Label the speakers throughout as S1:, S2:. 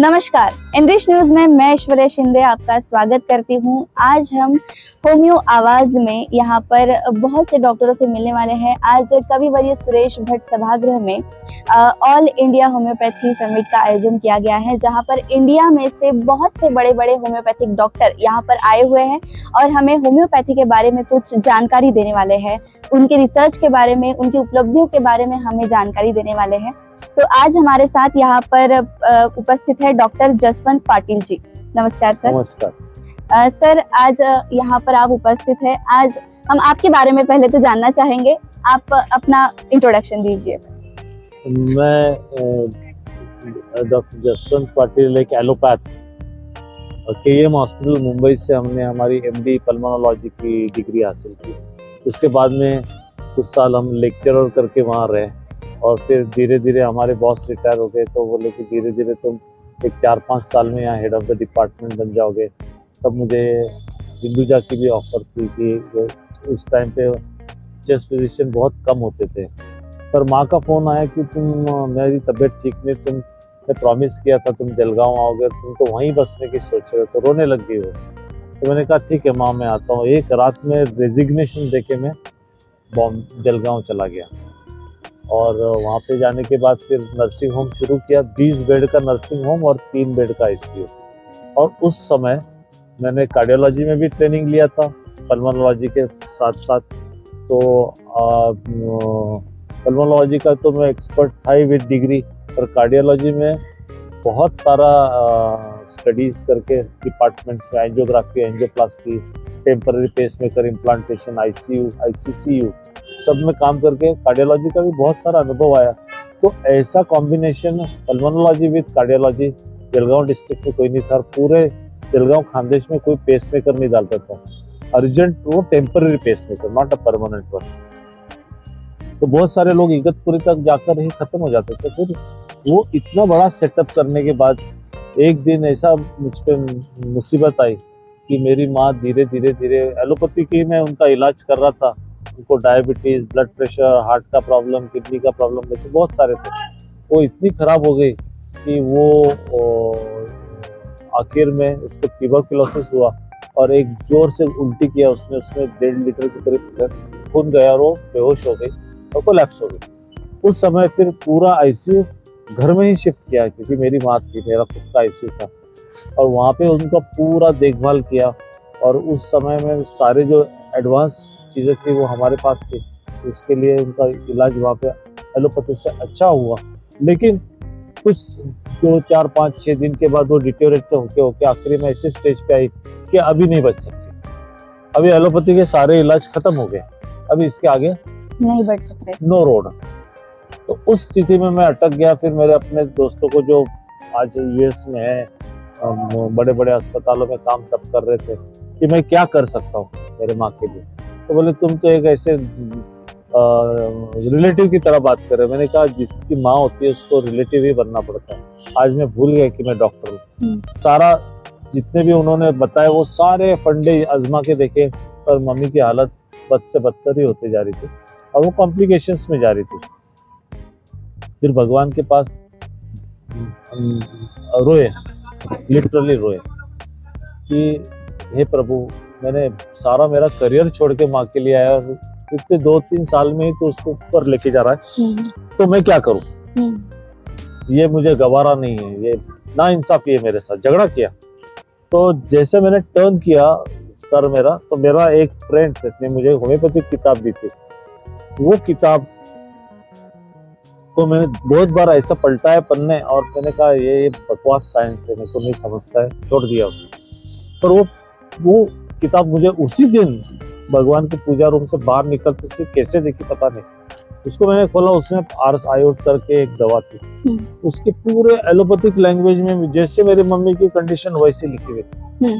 S1: नमस्कार, English news में मैं ऐश्वर्या शिंदे आपका स्वागत करती हूं। आज हम होम्यो आवाज में यहाँ पर बहुत से डॉक्टरों से मिलने वाले हैं। आज कविवर्य सुरेश भट्ट सभागृह में ऑल इंडिया होम्योपैथी समिट का आयोजन किया गया है, जहाँ पर इंडिया में से बहुत से बड़े बड़े होम्योपैथिक डॉक्टर यहाँ पर आए हुए हैं और हमें होम्योपैथी के बारे में कुछ जानकारी देने वाले हैं। उनके रिसर्च के बारे में, उनकी उपलब्धियों के बारे में हमें जानकारी देने वाले हैं। तो आज हमारे साथ यहाँ पर उपस्थित है डॉक्टर जसवंत पाटिल जी। नमस्कार सर।
S2: नमस्कार
S1: सर, आज यहाँ पर आप उपस्थित हैं। आज हम आपके बारे में पहले तो जानना चाहेंगे। आप अपना इंट्रोडक्शन दीजिए।
S2: मैं डॉक्टर जसवंत पाटिल, एक एलोपैथ, KEM हॉस्पिटल मुंबई से हमने हमारी MD पल्मोनोलॉजी की डिग्री हासिल की। उसके बाद में कुछ साल हम लेक्चरर करके वहाँ रहे और फिर धीरे धीरे हमारे बॉस रिटायर हो गए, तो बोले कि धीरे धीरे तुम एक 4-5 साल में यहाँ हेड ऑफ द डिपार्टमेंट बन जाओगे। तब मुझे हिंदुजा की भी ऑफर थी कि उस टाइम पे चेस्ट फिजिशियन बहुत कम होते थे, पर माँ का फ़ोन आया कि मेरी तबीयत ठीक नहीं, तुमने प्रॉमिस किया था तुम जलगांव आओगे, तुम तो वहीं बसने की सोच रहे हो, तो रोने लग गई हो। तो मैंने कहा ठीक है माँ, मैं आता हूँ। एक रात में रेजिग्नेशन देके मैं जलगांव चला गया और वहाँ पे जाने के बाद फिर नर्सिंग होम शुरू किया। 20 बेड का नर्सिंग होम और 3 बेड का ICU। और उस समय मैंने कार्डियोलॉजी में भी ट्रेनिंग लिया था, पल्मोनोलॉजी के साथ साथ। तो पल्मोनोलॉजी का तो मैं एक्सपर्ट था ही विद डिग्री, पर कार्डियोलॉजी में बहुत सारा स्टडीज़ करके डिपार्टमेंट्स में angiography, angioplasty, temporary pacemaker implantation, ICU, ICCU सब में काम करके कार्डियोलॉजी का भी बहुत सारा अनुभव आया। तो ऐसा combination pulmonology with cardiology Jalgaon district में कोई नहीं था। पूरे जलगांव खानदेश में कोई पेसमेकर नहीं डालता था। अर्जेंट वो temporary pacemaker, not a permanent one. तो बहुत सारे लोग इगतपुरी तक जाकर ही खत्म हो जाते थे। फिर वो इतना बड़ा सेटअप करने के बाद एक दिन ऐसा मुझ पर मुसीबत आई कि मेरी माँ धीरे धीरे एलोपैथी की मैं उनका इलाज कर रहा था। उनको डायबिटीज, ब्लड प्रेशर, हार्ट का प्रॉब्लम, किडनी का प्रॉब्लम, वैसे बहुत सारे थे। वो इतनी खराब हो गई कि वो आखिर में उसको ट्यूबरकुलोसिस हुआ और एक जोर से उल्टी किया उसने 1.5 लीटर के करीब खून गया और वो बेहोश हो गई और कोलैप्स हो गई। उस समय फिर पूरा ICU घर में ही शिफ्ट किया, क्योंकि मेरी माँ थी, मेरा खुद का ICU था, और वहाँ पे उनका पूरा देखभाल किया। और उस समय में सारे जो एडवांस चीज़ें थी वो हमारे पास थी, उसके लिए उनका इलाज वहाँ पे एलोपैथी से अच्छा हुआ। लेकिन कुछ 2-4-5-6 दिन के बाद वो डिटेरियोरेट होके आखिरी में ऐसे स्टेज पे आई कि अभी नहीं बच सकती, अभी एलोपैथी के सारे इलाज खत्म हो गए, अभी इसके आगे
S1: नहीं बढ़ सकते,
S2: नो रोड। तो उस स्थिति में मैं अटक गया। फिर मेरे अपने दोस्तों को जो आज US में है, बड़े बड़े अस्पतालों में काम तब कर रहे थे कि मैं क्या कर सकता हूँ मेरे माँ के लिए। तो बोले तुम तो एक ऐसे रिलेटिव की तरह बात कर रहे हो। मैंने कहा जिसकी माँ होती है उसको रिलेटिव ही बनना पड़ता है। आज मैं भूल गया कि मैं डॉक्टर हूँ। सारा जितने भी उन्होंने बताया वो सारे फंडे आजमा के देखे, पर मम्मी की हालत बद से बदतर ही होती जा रही थी और वो कॉम्प्लिकेशंस में जा रही थी। फिर भगवान के पास रोए, लिटरली रोए कि हे प्रभु, मैंने सारा मेरा करियर छोड़ के माँ के लिए आया और इतने 2-3 साल में ही तो उसको ऊपर लेके जा रहा है, तो मैं क्या करूं? ये मुझे गवारा नहीं है, ये ना इंसाफी है मेरे साथ। झगड़ा किया। तो जैसे मैंने टर्न किया सर मेरा, तो मेरा एक फ्रेंड ने मुझे होम्योपैथिक किताब दी थी। वो किताब को मैंने बहुत बार ऐसा पलटा है पन्ने और मैंने कहा ये बकवास साइंस है, मेरे को नहीं समझता है, छोड़ दिया उसको। पर वो किताब मुझे उसी दिन भगवान के पूजा रूम से बाहर निकलते से कैसे देखी पता नहीं, उसको मैंने खोला, उसमें आर्स आयोड करके एक दवा थी, उसके पूरे एलोपैथिक लैंग्वेज में जैसे मेरी मम्मी की कंडीशन वैसी लिखी हुई थी।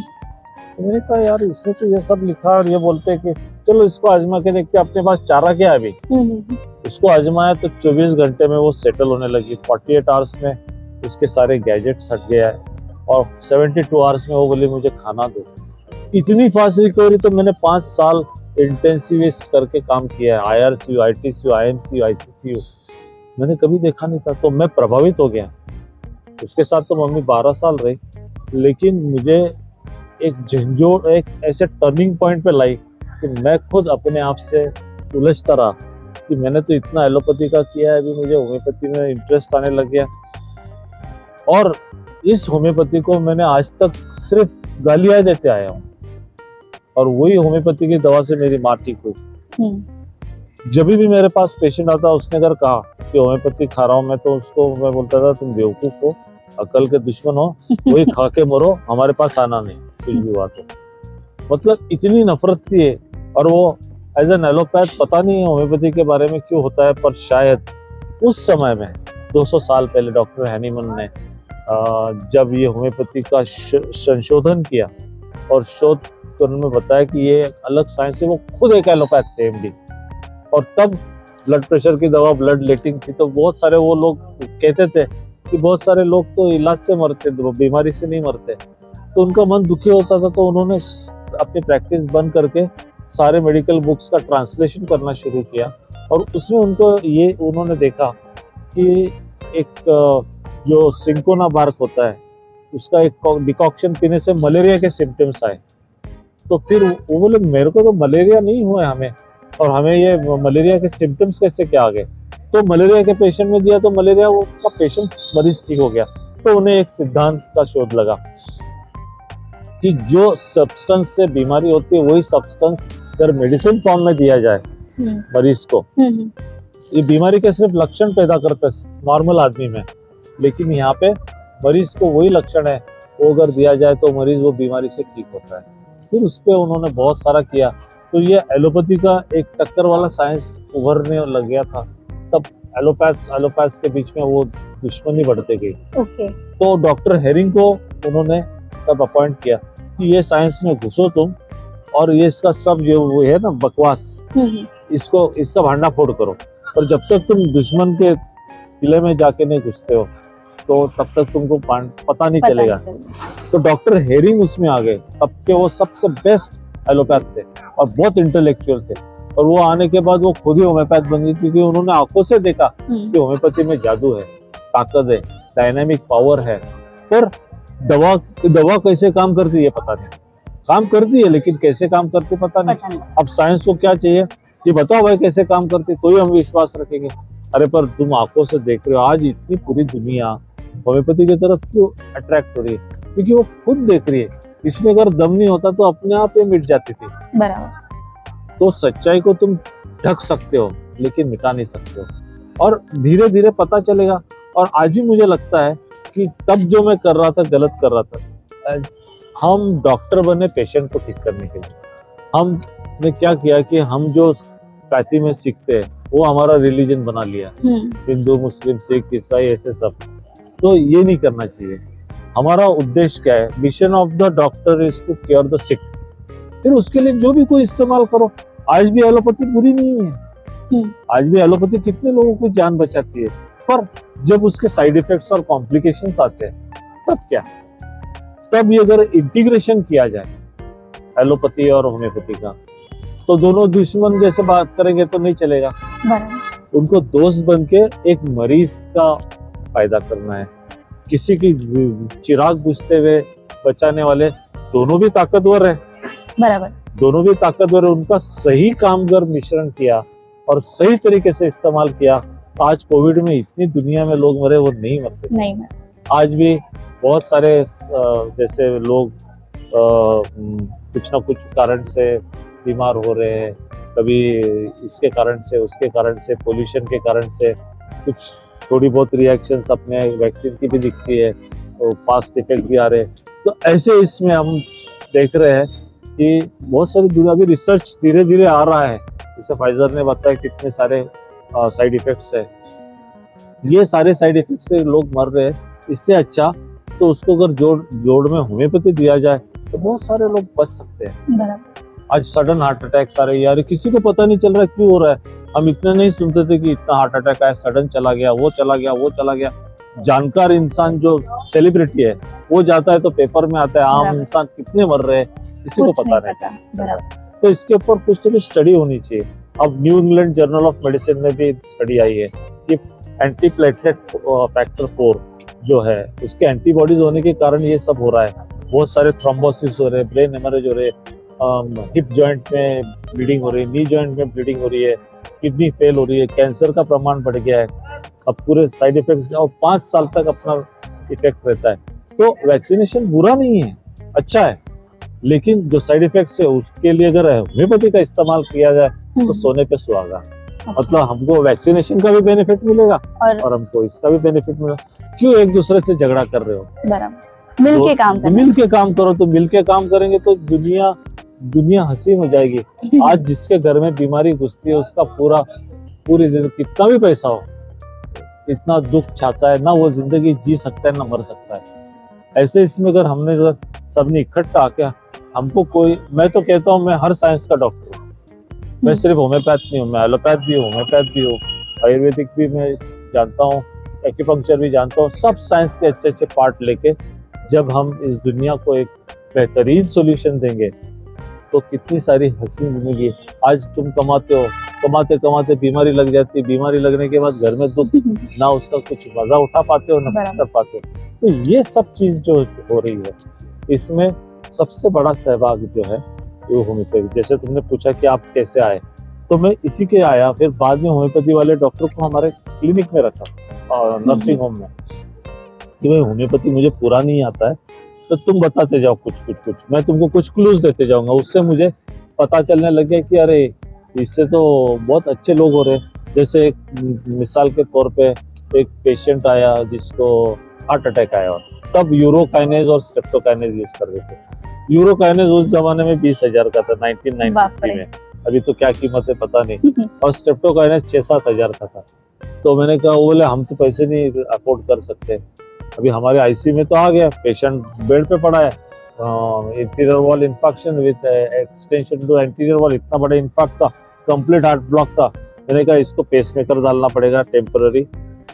S2: तो मैंने कहा यार इसने तो ये सब लिखा और ये बोलते हैं कि चलो इसको आजमा के देखते, अपने पास चारा क्या है अभी। उसको आजमाया तो 24 घंटे में वो सेटल होने लगी। 48 आवर्स में उसके सारे गैजेट्स हट गया है और 72 आवर्स में वो बोली मुझे खाना दो। इतनी फास्ट रिकवरी तो मैंने 5 साल इंटेंसिव करके काम किया है। IRCU, ITCU, IMCU, ICCU मैंने कभी देखा नहीं था। तो मैं प्रभावित हो गया उसके साथ तो मम्मी 12 साल रही, लेकिन मुझे एक झंझोड़, एक ऐसे टर्निंग पॉइंट पे लाई कि मैं खुद अपने आप से उलझता रहा कि मैंने तो इतना एलोपैथी का किया है, अभी मुझे होम्योपैथी में इंटरेस्ट आने लग गया। और इस होम्योपैथी को मैंने आज तक सिर्फ गालियां देते आया हूँ, और वही होम्योपैथी की दवा से मेरी माँ ठीक हुई। जब भी मेरे पास पेशेंट आता, उसने अगर कहा कि होम्योपैथी खा रहा हूँ मैं, तो उसको मैं बोलता था तुम बेवकूफ हो, अकल के दुश्मन हो, वही खा के मरो, हमारे पास आना नहीं कुछ भी हुआ तो। मतलब इतनी नफरत थी। और वो एज एन एलोपैथ पता नहीं होम्योपैथी के बारे में क्यों होता है, पर शायद उस समय में 200 साल पहले डॉक्टर हैनीमन ने जब ये होम्योपैथी का संशोधन किया और शोध करने में बताया कि ये अलग साइंस है, वो खुद एक एलोपैथ थे एमडी। और तब ब्लड प्रेशर की दवा ब्लड लेटिंग थी, तो बहुत सारे वो लोग कहते थे कि बहुत सारे लोग तो इलाज से मरते, बीमारी से नहीं मरते। तो उनका मन दुखी होता था, तो उन्होंने अपनी प्रैक्टिस बंद करके सारे मेडिकल बुक्स का ट्रांसलेशन करना शुरू किया। और उसमें उन्होंने देखा कि एक जो सिंकोना बार्क होता है, उसका एक डिकॉक्शन पीने से मलेरिया के सिम्टम्स आए। तो फिर वो बोले मेरे को तो मलेरिया नहीं हुआ है, हमें ये मलेरिया के सिम्टम्स कैसे क्या आ गए। तो मलेरिया के पेशेंट में दिया, तो मलेरिया वो का पेशेंट मरीज ठीक हो गया। तो उन्हें एक सिद्धांत का शोध लगा कि जो सब्सटेंस से बीमारी होती है, वही सब्सटेंस अगर मेडिसिन फॉर्म में दिया जाए मरीज को, ये बीमारी के सिर्फ लक्षण पैदा करता है नॉर्मल आदमी में, लेकिन यहाँ पे मरीज को वही लक्षण है, वो अगर दिया जाए तो मरीज वो बीमारी से ठीक होता है। फिर उस पर उन्होंने बहुत सारा किया। तो ये एलोपैथी का एक टक्कर वाला साइंस उभरने लग गया था। तब एलोपैथ्स के बीच में वो दुश्मनी बढ़ते गई। तो डॉक्टर हेरिंग को उन्होंने तब अपॉइंट किया कि ये साइंस में घुसो तुम, और ये इसका सब जो वो है ना बकवास, इसका भांडा फोड़ करो। और जब तक तुम दुश्मन के किले में जाके नहीं घुसते हो, तो तब तक तुमको पता नहीं चलेगा। तो डॉक्टर हेरिंग उसमें आ गए। तब के वो सबसे बेस्ट एलोपैथ थे और बहुत इंटेलेक्चुअल थे। और वो आने के बाद वो खुद ही होम्योपैथ बन गई, क्योंकि उन्होंने आंखों से देखा कि होम्योपैथी में जादू है, ताकत है, डायनामिक पावर है। पर दवा कैसे काम करती है पता नहीं। काम करती है, लेकिन कैसे काम करती पता नहीं। अब साइंस को क्या चाहिए, ये बताओ भाई कैसे काम करती, तो ही हम विश्वास रखेंगे। अरे पर तुम आंखों से देख रहे हो, आज इतनी पूरी दुनिया होम्योपैथी की तरफ क्यों अट्रैक्ट हो रही है, क्योंकि वो खुद देख रही है। इसमें अगर दम नहीं होता तो अपने आप ही मिट जाती थी।
S1: बराबर।
S2: तो सच्चाई को तुम ढक सकते हो, लेकिन मिटा नहीं सकते हो, और धीरे धीरे पता चलेगा। और आज भी मुझे लगता है कि तब जो मैं कर रहा था गलत कर रहा था। हम डॉक्टर बने पेशेंट को ठीक करने के लिए। हमने क्या किया कि हम जो पैथी में सीखते हैं वो हमारा रिलीजन बना लिया, हिंदू मुस्लिम सिख ईसाई ऐसे सब। तो ये नहीं करना चाहिए। हमारा उद्देश्य क्या है, mission of the doctor is to cure the sick. फिर उसके लिए जो भी कोई इस्तेमाल करो। आज भी एलोपैथी बुरी नहीं है, आज भी एलोपैथी कितने लोगों की जान बचाती है। पर जब उसके साइड इफेक्ट्स और कॉम्प्लिकेशंस आते हैं तब क्या, तब ये अगर इंटीग्रेशन किया जाए एलोपैथी और होम्योपैथी का, तो दोनों दुश्मन जैसे बात करेंगे तो नहीं चलेगा। उनको दोस्त बन के एक मरीज का फायदा करना है। किसी की चिराग बुझते हुए बचाने वाले दोनों भी ताकतवर है,
S1: बराबर,
S2: दोनों भी ताकतवर है। उनका सही कामगर मिश्रण किया और सही तरीके से इस्तेमाल किया, आज कोविड में इतनी दुनिया में लोग मरे वो नहीं मरते। आज भी बहुत सारे जैसे लोग कुछ ना कुछ कारण से बीमार हो रहे हैं, कभी इसके कारण से, उसके कारण से, पोल्यूशन के कारण से, कुछ थोड़ी बहुत रिएक्शंस अपने वैक्सीन की भी दिखती है, तो फास्ट इफेक्ट भी आ रहे हैं। तो ऐसे इसमें हम देख रहे हैं कि बहुत सारी दुनिया भी रिसर्च धीरे धीरे आ रहा है। जैसे फाइजर ने बताया कितने सारे साइड इफेक्ट्स है, ये सारे साइड इफेक्ट से लोग मर रहे हैं। इससे अच्छा तो उसको अगर जोड़ में होम्योपैथी दिया जाए तो बहुत सारे लोग बच सकते हैं। आज सडन हार्ट अटैक सारे यार, किसी को पता नहीं चल रहा है क्यों हो रहा है। हम इतना नहीं सुनते थे कि इतना हार्ट अटैक आया, सडन चला गया, वो चला गया, वो चला गया। जानकार इंसान जो सेलिब्रिटी है वो जाता है तो पेपर में आता है, आम इंसान कितने मर रहे हैं किसी को पता नहीं। तो इसके ऊपर कुछ तो भी स्टडी होनी चाहिए। अब new England journal of medicine में भी स्टडी आई है कि एंटी प्लेटलेट फैक्टर 4 जो है उसके एंटीबॉडीज होने के कारण ये सब हो रहा है। बहुत सारे थ्रोम्बोसिस हो रहे हैं, ब्रेन हेमरेज हो रहे हैं, हिप जॉइंट में ब्लीडिंग हो रही है, नी जॉइंट में ब्लीडिंग हो रही है, किडनी फेल हो रही है, कैंसर का प्रमाण बढ़ गया है। अब पूरे साइड इफेक्ट्स और 5 साल तक अपना इफेक्ट रहता है। तो वैक्सीनेशन बुरा नहीं है, अच्छा है, लेकिन जो साइड इफेक्ट्स है उसके लिए अगर होम्योपैथी का इस्तेमाल किया जाए तो सोने पे सुहागा। मतलब हमको वैक्सीनेशन का भी बेनिफिट मिलेगा और हमको इसका भी बेनिफिट मिलेगा। क्यों एक दूसरे से झगड़ा कर रहे हो?
S1: बराबर, मिल के काम करो।
S2: मिल के काम करो, तो मिल के काम करेंगे तो दुनिया हसीन हो जाएगी। आज जिसके घर में बीमारी घुसती है उसका पूरी जिंदगी, कितना भी पैसा हो, इतना दुख चाहता है ना, वो जिंदगी जी सकता है ना मर सकता है। ऐसे इसमें अगर हमने सबने इकट्ठा आके हमको कोई, मैं तो कहता हूँ मैं हर साइंस का डॉक्टर हूँ। मैं सिर्फ होम्योपैथ नहीं हूँ, मैं एलोपैथ भी हूँ, होम्योपैथ भी हूँ, आयुर्वेदिक भी मैं जानता हूँ, एक्यूपंक्चर भी जानता हूँ। सब साइंस के अच्छे अच्छे पार्ट लेके जब हम इस दुनिया को एक बेहतरीन सोल्यूशन देंगे तो कितनी सारी हंसी जिंदगी। आज तुम कमाते हो, कमाते कमाते बीमारी लग जाती है, बीमारी लगने के बाद घर में दुख, ना उसका कुछ मजा उठा पाते हो ना कर पाते हो। तो ये सब चीज जो हो रही है, इसमें सबसे बड़ा सहभाग जो है वो होम्योपैथी। जैसे तुमने पूछा कि आप कैसे आए, तो मैं इसी के आया। फिर बाद में होम्योपैथी वाले डॉक्टर को हमारे क्लिनिक में रखा और नर्सिंग होम में, कि भाई होम्योपैथी मुझे पूरा नहीं आता है, तो तुम बताते जाओ कुछ, मैं तुमको कुछ क्लूज देते जाऊंगा। उससे मुझे पता चलने लग गया कि अरे इससे तो बहुत अच्छे लोग हो रहे। जैसे एक मिसाल के तौर पे एक पेशेंट आया जिसको हार्ट अटैक आया, तब यूरोकाइनेज और स्ट्रेप्टोकाइनेज यूज कर रहे थे। यूरोकाइनेज उस जमाने में 20,000 का था, 1993 में, अभी तो क्या कीमत है पता नहीं, और स्ट्रेप्टोकाइनेज 6-7 हजार का था। तो मैंने कहा, वो बोले हम तो पैसे नहीं अफोर्ड कर सकते। अभी हमारे आईसीयू में तो आ गया, पेशेंट बेड पे पड़ा है, interior wall infection with extension to anterior wall, इतना बड़ा इंफेक्ट था, कंप्लीट हार्ट ब्लॉक था। मैंने कहा इसको पेसमेकर डालना पड़ेगा टेम्पररी,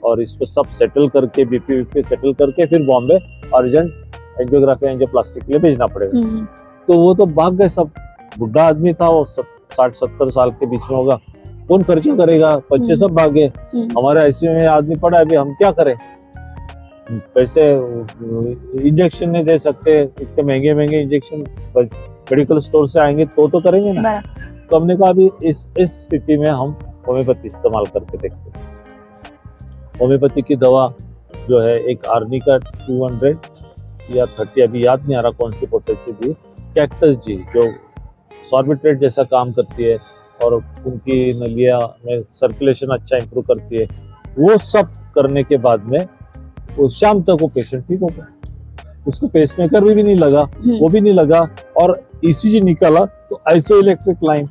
S2: और इसको सब सेटल करके बीपी सेटल करके फिर बॉम्बे अर्जेंट एंजियोग्राफी एंजियोप्लास्टी के लिए भेजना पड़ेगा। तो वो तो भाग गए सब। बुढ़ा आदमी था वो, 60-70 साल के बीच में होगा, कौन खर्चा करेगा, बच्चे सब भाग गए। हमारे आईसीयू में आदमी पड़ा है, अभी हम क्या करें, पैसे इंजेक्शन नहीं दे सकते, इतने महंगे इंजेक्शन मेडिकल स्टोर से आएंगे तो करेंगे ना। तो हमने कहा अभी इस स्थिति में हम होम्योपैथी इस्तेमाल करके देखते हैं। होम्योपैथी की दवा जो है, एक आर्नी का 200 या 30, अभी याद नहीं आ रहा कौन सी पोटेंसी दी, कैक्टस जी जो सॉर्बिट्रेट जैसा काम करती है और उनकी नलिया में सर्कुलेशन अच्छा इंप्रूव करती है। वो सब करने के बाद में वो शाम तक वो पेशेंट ठीक हो गया, उसको पेसमेकर भी नहीं लगा, वो भी नहीं लगा, और ईसीजी निकाला तो iso electric line,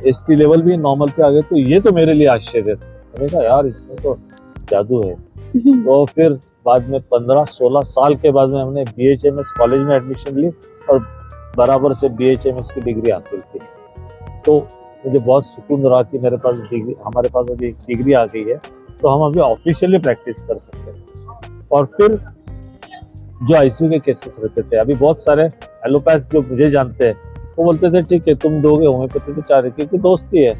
S2: ST level भी नॉर्मल पे आ गए। तो ये तो मेरे लिए आश्चर्य था, मैंने कहा यार इसमें तो जादू है। तो फिर बाद में 15-16 साल के बाद में हमने BHMS कॉलेज में एडमिशन ली और बराबर से BHMS की डिग्री हासिल की। तो मुझे बहुत सुकून रहा कि मेरे पास डिग्री, हमारे पास अभी एक डिग्री आ गई है, तो हम अभी ऑफिशियली प्रैक्टिस कर सकते हैं। और फिर जो आईसीयू के केसेस रहते थे, अभी बहुत सारे एलोपैथ जो मुझे जानते हैं वो बोलते थे ठीक है तुम दोगे होम्योपैथी, तो चाह रहे क्योंकि दोस्ती है,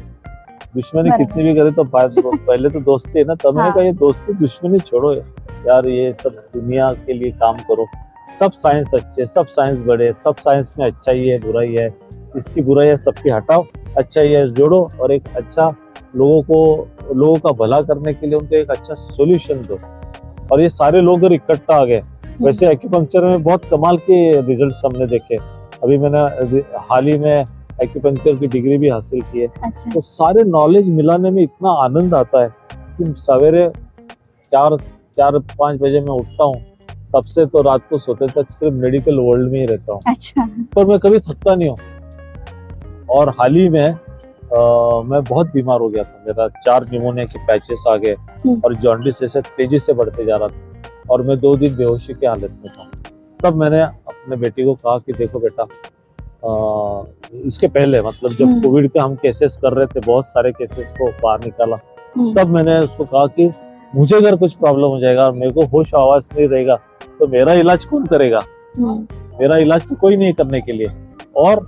S2: दुश्मनी कितनी भी करे तो पहले तो दोस्ती है ना। तब मैंने कहा ये दोस्ती दुश्मनी छोड़ो यार, ये सब दुनिया के लिए काम करो। सब साइंस अच्छे, सब साइंस बड़े, सब साइंस में अच्छाई है बुराई है, इसकी बुराई है सबकी हटाओ, अच्छाई है जोड़ो, और एक अच्छा लोगों का भला करने के लिए उनको एक अच्छा सोल्यूशन दो। और ये सारे लोग अगर इकट्ठा आ गए, वैसे एक्यूपंक्चर में बहुत कमाल के रिजल्ट्स हमने देखे। अभी मैंने हाल ही में एक्यूपंक्चर की डिग्री भी हासिल की है।
S1: अच्छा।
S2: तो सारे नॉलेज मिलाने में इतना आनंद आता है कि सवेरे 4-5 बजे मैं उठता हूँ, तब से तो रात को सोते तक सिर्फ मेडिकल वर्ल्ड में ही रहता हूँ।
S1: अच्छा।
S2: पर मैं कभी थकता नहीं हूँ। और हाल ही में मैं बहुत बीमार हो गया था, मेरा 4 निमोनिया के पैचेस आ गए और जॉन्डिस ऐसे तेजी से बढ़ते जा रहा था, और मैं 2 दिन बेहोशी की हालत में था। तब मैंने अपने बेटी को कहा कि देखो बेटा, इसके पहले मतलब जब कोविड के हम केसेस कर रहे थे, बहुत सारे केसेस को बाहर निकाला, तब मैंने उसको कहा कि मुझे अगर कुछ प्रॉब्लम हो जाएगा और मेरे को होश आवाज नहीं रहेगा तो मेरा इलाज कौन करेगा, मेरा इलाज तो कोई नहीं करने के लिए। और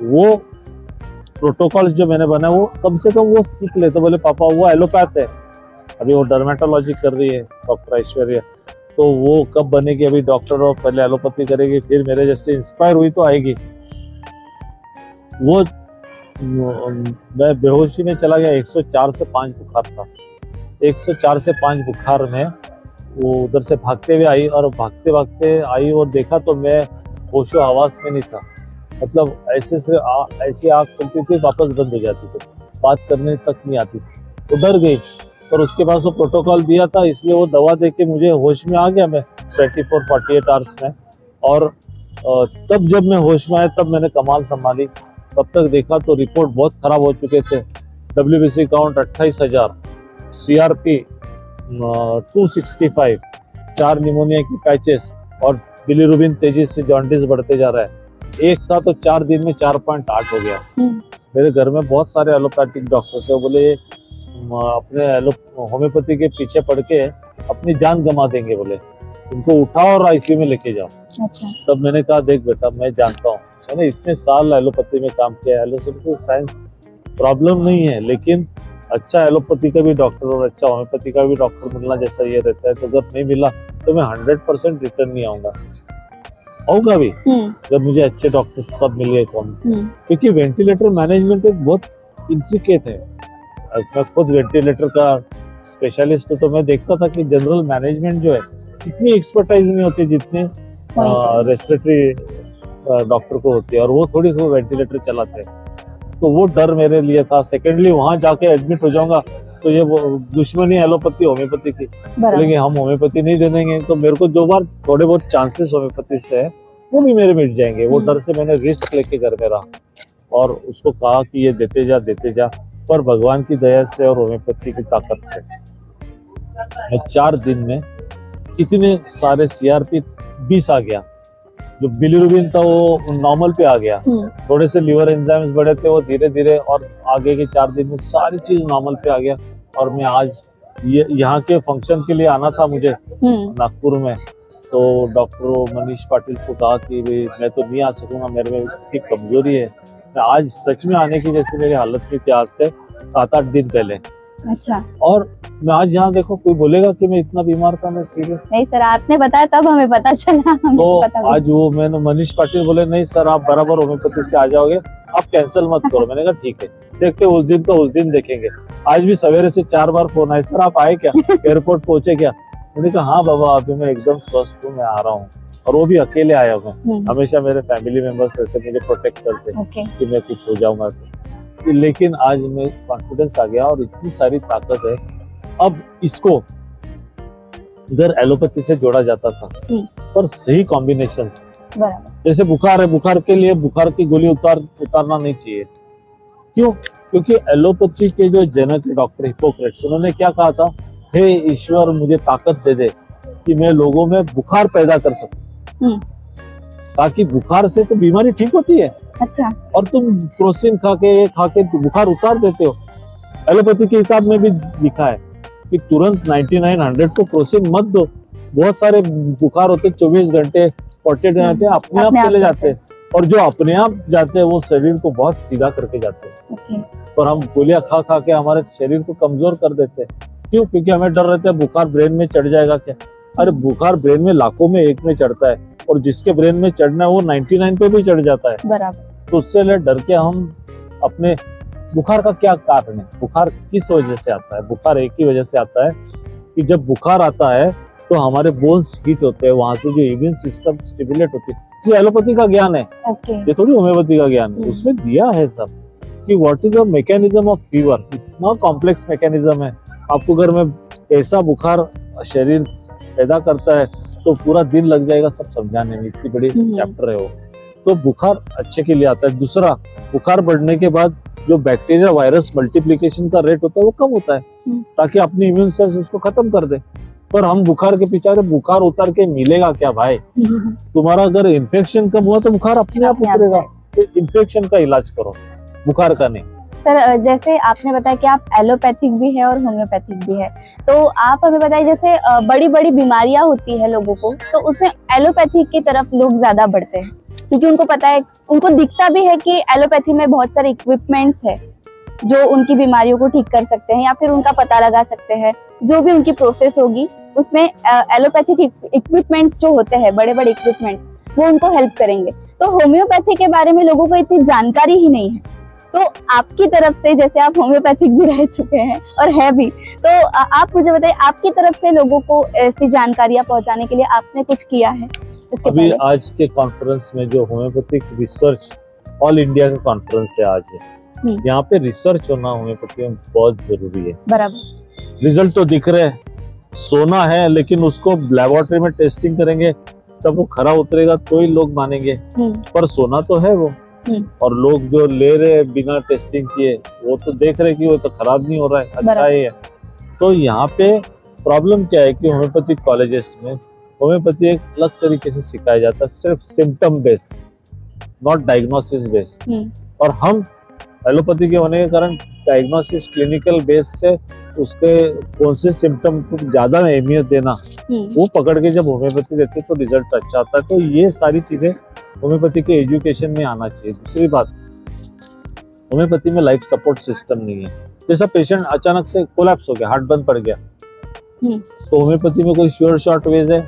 S2: वो प्रोटोकॉल्स जो मैंने बनाया वो कम से कम वो सीख लेते। बोले पापा वो एलोपैथ है, अभी वो डर्मेटोलॉजी कर रही है डॉक्टर ऐश्वर्या, तो वो कब बनेगी अभी डॉक्टर, और पहले एलोपैथी करेगी, फिर मेरे जैसे इंस्पायर हुई तो आएगी। वो मैं बेहोशी में चला गया, 104 से 5 बुखार था। 104 से 5 बुखार में वो उधर से भागते हुए आई, और भागते भागते आई और देखा तो मैं होशो हवास में नहीं था। मतलब ऐसी आँख खुलती थी, वापस बंद हो जाती थी, बात करने तक नहीं आती थी, तो डर गई। और उसके बाद वो प्रोटोकॉल दिया था, इसलिए वो दवा दे के मुझे होश में आ गया मैं 24-48 आवर्स में। और तब जब मैं होश में आया तब मैंने कमाल संभाली। तब तक देखा तो रिपोर्ट बहुत खराब हो चुके थे। WBC काउंट 28,000, CRP 265, 4 निमोनिया की पैचेस, और बिलीरुबिन तेजी से जॉन्डिस बढ़ते जा रहा है। एक था तो 4 दिन में 4.8 हो गया। मेरे घर में बहुत सारे एलोपैथिक डॉक्टर्स है, बोले अपने होम्योपैथी के पीछे पड़ के अपनी जान गंवा देंगे, बोले उनको उठाओ और ICU में लेके जाओ।
S1: अच्छा।
S2: तब मैंने कहा देख बेटा, मैं जानता हूँ, मैंने इतने साल एलोपैथी में काम किया है, एलोपैथी साइंस प्रॉब्लम नहीं है, लेकिन अच्छा एलोपैथी का भी डॉक्टर और अच्छा होम्योपैथी का भी डॉक्टर मिलना जैसा ये रहता है, तो अगर नहीं मिला तो मैं 100% रिटर्न नहीं आऊंगा भी जब मुझे अच्छे डॉक्टर सब मिल गए कौन। क्योंकि वेंटिलेटर मैनेजमेंट एक बहुत इंट्रिकेट है। मैं खुद वेंटिलेटर का स्पेशलिस्ट हूँ, तो मैं देखता था कि जनरल मैनेजमेंट जो है इतनी एक्सपर्टाइज नहीं होती जितने रेस्पिरेटरी डॉक्टर को होती है, और वो थोड़ी वेंटिलेटर चलाते हैं। तो वो डर मेरे लिए था। सेकेंडली वहां जाके एडमिट हो जाऊंगा तो ये दुश्मनी एलोपैथी होम्योपैथी की, बोलेंगे हम होम्योपैथी नहीं दे देंगे, तो मेरे को 2 बार थोड़े बहुत चांसेस होम्योपैथी से है वो भी मेरे मिट जाएंगे। वो डर से मैंने रिस्क लेके घर में रहा और उसको कहा कि ये देते जा। पर भगवान की दया से और होम्योपैथी की ताकत से मैं 4 दिन में इतने सारे CRP 20 आ गया, जो बिलीरुबिन था वो नॉर्मल पे आ गया, थोड़े से लिवर एंजाइम्स बढ़े थे वो धीरे धीरे, और आगे के 4 दिन में सारी चीज नॉर्मल पे आ गया। और मैं आज यहाँ के फंक्शन के लिए आना था मुझे नागपुर में, तो डॉक्टर मनीष पाटिल को कहा कि मैं तो नहीं आ सकूंगा, मेरे में इतनी कमजोरी है। आज सच में आने की जैसे मेरी हालत थी थी आज से 7-8 दिन पहले।
S1: अच्छा।
S2: और मैं आज यहाँ देखो, कोई बोलेगा कि मैं इतना बीमार था, मैं सीरियस
S1: नहीं सर, आपने बताया तब हमें पता चला।
S2: तो आज वो मैंने मनीष पाटिल बोले नहीं सर आप बराबर होम्योपैथी से आ जाओगे, आप कैंसिल मत करो। मैंने कहा ठीक है, देखते उस दिन तो उस दिन देखेंगे। आज भी सवेरे से 4 बार फोन आए, सर आप आए क्या, एयरपोर्ट पहुंचे क्या? मैंने कहा हाँ बाबा अभी मैं एकदम स्वस्थ हूँ, मैं आ रहा हूँ। और वो भी अकेले आया हूँ, हमेशा मेरे फैमिली मेंबर्स रहते मुझे प्रोटेक्ट करते कि मैं कुछ हो जाऊंगा। लेकिन आज मैं कॉन्फिडेंस आ गया और इतनी सारी ताकत है। अब इसको इधर एलोपैथी से जोड़ा जाता था पर सही कॉम्बिनेशन, जैसे बुखार है, बुखार के लिए बुखार की गोली उतारना नहीं चाहिए। क्यों? क्योंकि एलोपैथी के जो जनक डॉक्टर हिप्पोक्रेट्स, उन्होंने क्या कहा था, हे ईश्वर मुझे ताकत दे दे कि मैं लोगों में बुखार पैदा कर सकूं, ताकि बुखार से तो बीमारी ठीक होती है।
S1: अच्छा।
S2: और तुम क्रोसिन खा के बुखार उतार देते हो। एलोपैथी के हिसाब में भी लिखा है कि तुरंत 99-100 को क्रोसिन मत दो। बहुत सारे बुखार होते 24 घंटे 48 घंटे अपने आप चले जाते हैं, और जो अपने आप जाते हैं वो शरीर को बहुत सीधा करके जाते हैं। और हम गोलियां खा के हमारे शरीर को कमजोर कर देते हैं। क्यों? क्योंकि हमें डर रहता है बुखार ब्रेन में चढ़ जाएगा क्या। अरे बुखार ब्रेन में लाखों में एक में चढ़ता है, और जिसके ब्रेन में चढ़ना है वो 99 पे भी चढ़ जाता है। बराबर। तो उससे डर के हम अपने बुखार का क्या कारण है, बुखार किस वजह से आता है? बुखार एक ही वजह से आता है कि जब बुखार आता है तो हमारे बोन्स हीट होते हैं, वहां से जो इम्यून सिस्टम स्टिमुलेट होती है। ये एलोपैथी का ज्ञान है, ये थोड़ी होम्योपैथी का ज्ञान है। उसमें दिया है सब कि what is the mechanism of fever. इतना कॉम्प्लेक्स मैकेनिज्म है। आपको अगर मैं ऐसा बुखार शरीर पैदा करता है तो पूरा दिन लग जाएगा सब समझाने में, इतनी बड़ी चैप्टर है वो। तो बुखार अच्छे के लिए आता है। दूसरा, बुखार बढ़ने के बाद जो बैक्टीरिया वायरस मल्टीप्लिकेशन का रेट होता है वो कम होता है, ताकि अपनी इम्यून सेल्स उसको खत्म कर दे। पर हम बुखार के पीछे, बुखार उतार के मिलेगा क्या भाई? तुम्हारा अगर इन्फेक्शन कम हुआ तो बुखार अपने आप उतरेगा। तो इन्फेक्शन का इलाज करो, बुखार का नहीं।
S1: सर जैसे आपने बताया कि आप एलोपैथिक भी है और होम्योपैथिक भी है, तो आप हमें बताइए जैसे बड़ी बड़ी बीमारियां होती है लोगों को, तो उसमें एलोपैथिक की तरफ लोग ज्यादा बढ़ते हैं, क्योंकि उनको पता है, उनको दिखता भी है कि एलोपैथी में बहुत सारे इक्विपमेंट्स है, जो उनकी बीमारियों को ठीक कर सकते हैं या फिर उनका पता लगा सकते हैं। जो भी उनकी प्रोसेस होगी उसमें एलोपैथिक इक्विपमेंट्स जो होते हैं, बड़े बड़े इक्विपमेंट्स, वो उनको हेल्प करेंगे। तो होम्योपैथी के बारे में लोगों को इतनी जानकारी ही नहीं है। तो आपकी तरफ से, जैसे आप होम्योपैथिक भी रह चुके हैं और है भी, तो आप मुझे बताइए आपकी तरफ से लोगों को ऐसी जानकारियां पहुंचाने के लिए आपने कुछ किया है?
S2: अभी आज के कॉन्फ्रेंस में जो होम्योपैथिक रिसर्च ऑल इंडिया का कॉन्फ्रेंस है आज है, यहाँ पे रिसर्च होना होम्योपैथी में बहुत जरूरी है। बराबर। रिजल्ट तो दिख रहे हैं, सोना है, लेकिन उसको लेबोरेटरी में टेस्टिंग करेंगे तब वो खरा उतरेगा तो ही लोग मानेंगे, पर सोना तो है वो। और लोग जो ले रहे बिना टेस्टिंग किए, वो तो देख रहे कि वो तो खराब नहीं हो रहा है, अच्छा ही है। तो यहाँ पे प्रॉब्लम क्या है कि होम्योपैथिक कॉलेजेस में होम्योपैथी एक अलग तरीके से सिखाया जाता है, सिर्फ symptom based, not diagnosis based. और हम एलोपैथी के होने के कारण डायग्नोसिस क्लिनिकल बेस से उसके कौन से सिम्टम को ज्यादा अहमियत देना, वो पकड़ के जब होम्योपैथी देते तो रिजल्ट अच्छा आता है। तो ये सारी चीजें होम्योपैथी के एजुकेशन में आना चाहिए। दूसरी बात, होम्योपैथी में लाइफ सपोर्ट सिस्टम नहीं है। जैसा पेशेंट अचानक से कोलैप्स हो गया, हार्ट बंद पड़ गया, तो होम्योपैथी में कोई श्योर शॉर्ट वेज है?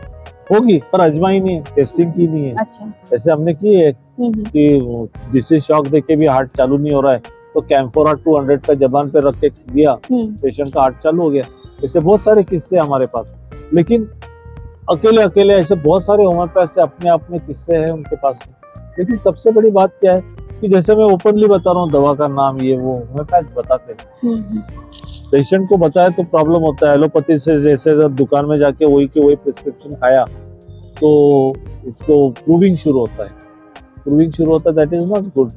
S2: होगी, पर अजमाई नहीं है, टेस्टिंग की नहीं है। अच्छा। ऐसे हमने की है कि जिसे शॉक देके भी हार्ट चालू नहीं हो रहा है तो कैम्फोरा 200 का जबान पे रख के दिया, पेशेंट का हार्ट चालू हो गया। ऐसे बहुत सारे किस्से हमारे पास, लेकिन अकेले अकेले ऐसे बहुत सारे होम्योपैथ से अपने आप में किस्से हैं उनके पास। लेकिन सबसे बड़ी बात क्या है कि जैसे मैं ओपनली बता रहा हूँ दवा का नाम, ये वो होम्योपैथ बताते हैं, पेशेंट को बताया तो प्रॉब्लम होता है। एलोपैथी से जैसे जब दुकान में जाके वही के वही प्रिस्क्रिप्शन खाया तो उसको प्रूविंग शुरू होता है, दैट इज नॉट गुड।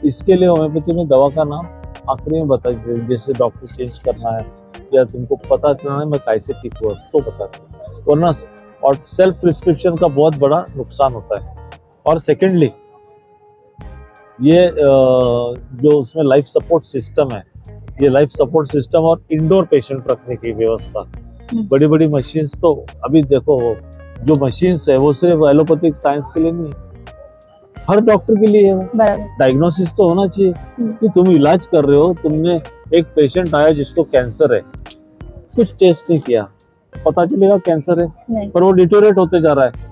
S2: इसके लिए होम्योपैथी में दवा का नाम आखिरी में बता दीजिए, जैसे डॉक्टर चेंज करना है या तुमको पता चलना है मैं कैसे ठीक हुआ तो बता दो, वरना और सेल्फ प्रिस्क्रिप्शन का बहुत बड़ा नुकसान होता है। और सेकेंडली ये जो उसमें लाइफ सपोर्ट सिस्टम है, ये लाइफ सपोर्ट सिस्टम और इंडोर पेशेंट रखने की व्यवस्था, बड़ी बड़ी मशीन्स तो अभी देखो, जो मशीन्स है वो सिर्फ एलोपैथिक साइंस के लिए नहीं, हर डॉक्टर के लिए है। डायग्नोसिस तो होना चाहिए कि तुम इलाज कर रहे हो, तुमने एक पेशेंट आया जिसको कैंसर है, कुछ टेस्ट नहीं किया, पता चलेगा कैंसर है, पर वो डिटोरेट होते जा रहा है।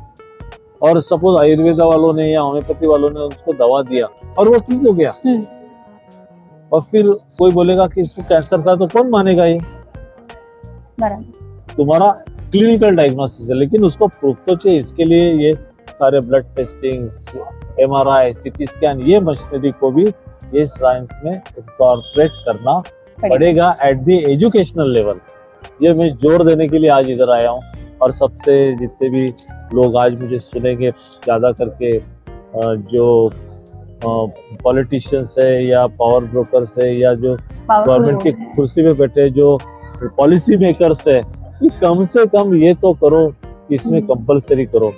S2: और सपोज आयुर्वेदा वालों ने या होम्योपैथी वालों ने उसको दवा दिया और वो ठीक हो गया, और फिर कोई बोलेगा कि इसको कैंसर था, तो कौन मानेगा? ये तुम्हारा क्लिनिकल डायग्नोसिस है, लेकिन उसको प्रूफ तो चाहिए। इसके लिए ये सारे blood testing, MRI, CT scan, ये मशीनरी को भी ये साइंस में इनकॉर्पोरेट करना पड़ेगा एट द एजुकेशनल लेवल। ये मैं जोर देने के लिए आज इधर आया हूँ। और सबसे जितने भी लोग आज मुझे सुनेंगे, ज्यादा करके जो पॉलिटिशियंस है या पावर ब्रोकर्स है या जो गवर्नमेंट की कुर्सी पे बैठे जो पॉलिसी मेकर्स है, कि कम से कम ये तो करो, इसमें कंपलसरी करो।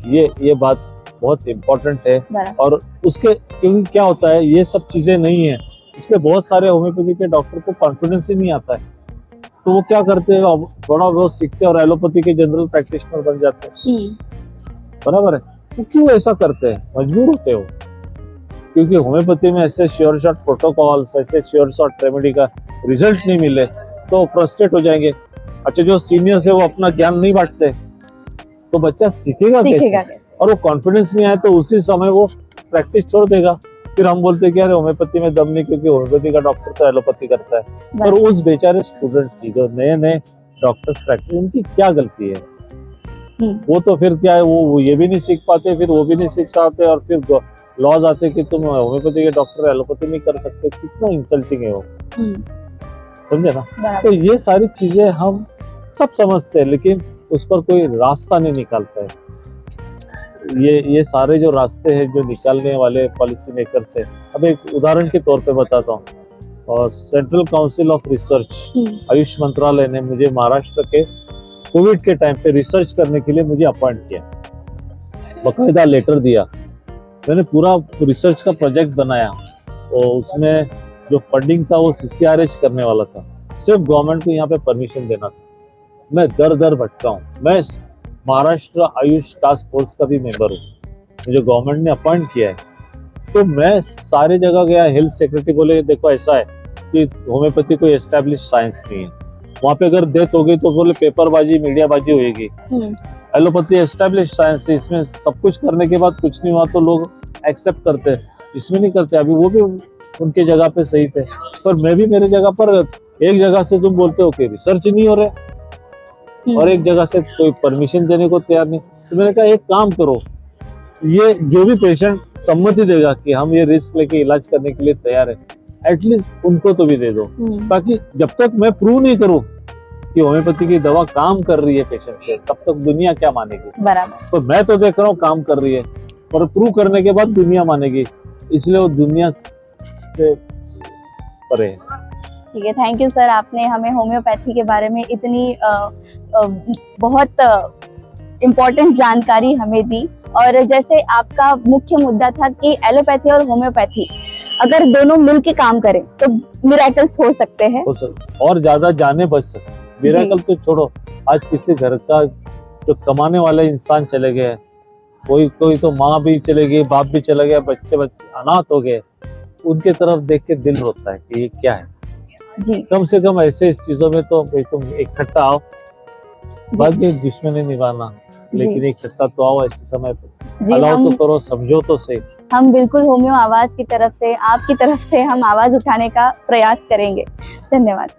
S2: ये बात बहुत इम्पोर्टेंट है। और उसके क्योंकि क्या होता है, ये सब चीजें नहीं है, इसलिए बहुत सारे होम्योपैथी के डॉक्टर को कॉन्फिडेंस ही नहीं आता है, तो वो क्या करते हैं, थोड़ा बहुत सीखते हैं और एलोपैथी के जनरल प्रैक्टिशनर बन जाते हैं। बराबर है। तो क्यों ऐसा करते हैं? मजबूर होते हो, क्योंकि होम्योपैथी में ऐसे श्योर शॉट प्रोटोकॉल्स, ऐसे श्योर शॉट रेमेडी का रिजल्ट नहीं मिले तो फ्रस्ट्रेट हो जाएंगे। अच्छा, जो सीनियर्स है वो अपना ज्ञान नहीं बांटते तो बच्चा सीखेगा कैसे? और वो कॉन्फिडेंस नहीं आए तो उसी समय वो प्रैक्टिस छोड़ देगा। फिर हम बोलते कि अरे होम्योपैथी में दम नहीं, क्योंकि होम्योपैथी का डॉक्टर तो एलोपैथी करता है। पर उस बेचारे स्टूडेंट की, जो नए डॉक्टर्स प्रैक्टिस, उनकी क्या गलती है? वो तो फिर क्या है, वो ये भी नहीं सीख पाते, फिर वो भी नहीं सीख पाते, और फिर लॉज आते कि तुम होम्योपैथी के डॉक्टर एलोपैथी नहीं कर सकते। कितना इंसल्टिंग है वो, समझे ना? तो ये सारी चीजें हम सब समझते हैं, लेकिन उस पर कोई रास्ता नहीं निकालता है। ये सारे जो रास्ते हैं जो निकालने वाले पॉलिसी मेकर्स है, अब एक उदाहरण के तौर पे बताता हूँ। और central council of research, Ayush मंत्रालय ने मुझे महाराष्ट्र के कोविड के टाइम पे रिसर्च करने के लिए मुझे अपॉइंट किया, बकायदा लेटर दिया। मैंने पूरा रिसर्च का प्रोजेक्ट बनाया और उसमें जो फंडिंग था वो CCRH करने वाला था, सिर्फ गवर्नमेंट को यहाँ पे परमिशन देना था। मैं दर भटका हूँ। मैं महाराष्ट्र आयुष टास्क फोर्स का भी मेंबर हूँ, मुझे गवर्नमेंट ने अपॉइंट किया है। तो मैं सारे जगह गया, हेल्थ सेक्रेटरी बोले देखो ऐसा है, कि होम्योपैथी कोई एस्टेब्लिश साइंस नहीं है। वहाँ पे अगर डेथ हो गई तो बोले पेपरबाजी, मीडियाबाजी होगी। एलोपैथी एस्टेब्लिश साइंस है, इसमें सब कुछ करने के बाद कुछ नहीं हुआ तो लोग एक्सेप्ट करते हैं, इसमें नहीं करते। अभी वो भी उनके जगह पे सही थे, पर मैं भी मेरे जगह पर, एक जगह से तुम बोलते हो कि रिसर्च नहीं हो रहे और एक जगह से कोई परमिशन देने को तैयार नहीं। तो मैंने कहा एक काम करो, ये जो भी पेशेंट सम्मति देगा कि हम ये रिस्क लेके इलाज करने के लिए तैयार है, एटलीस्ट उनको तो भी दे दो, ताकि जब तक मैं प्रूव नहीं करूं कि होम्योपैथी की दवा काम कर रही है पेशेंट पे, तब तक दुनिया क्या मानेगी।
S1: बराबर।
S2: तो मैं तो देख रहा हूँ काम कर रही है, पर प्रूव करने के बाद दुनिया मानेगी, इसलिए वो दुनिया से परे है।
S1: ठीक है, थैंक यू सर, आपने हमें होम्योपैथी के बारे में इतनी बहुत इम्पोर्टेंट जानकारी हमें दी। और जैसे आपका मुख्य मुद्दा था कि एलोपैथी और होम्योपैथी अगर दोनों मिलके काम करें तो मिरेकल्स हो सकते हैं,
S2: और ज्यादा जाने बच सकते हैं। मिरेकल तो छोड़ो, आज किसी घर का जो कमाने वाले इंसान चले गए, कोई तो माँ भी चले गई, बाप भी चले गया, बच्चे अनाथ हो गए, उनके तरफ देख के दिल रोता है कि ये क्या है
S1: जी।
S2: कम से कम ऐसे चीजों में तो तुम इकट्ठा आओ, बाद में दुश्मनी निभाना, लेकिन इकट्ठा तो आओ ऐसे समय पे, अलाउ तो करो, समझो तो सही।
S1: हम बिल्कुल होम्यो आवाज की तरफ से, आपकी तरफ से हम आवाज उठाने का प्रयास करेंगे। धन्यवाद।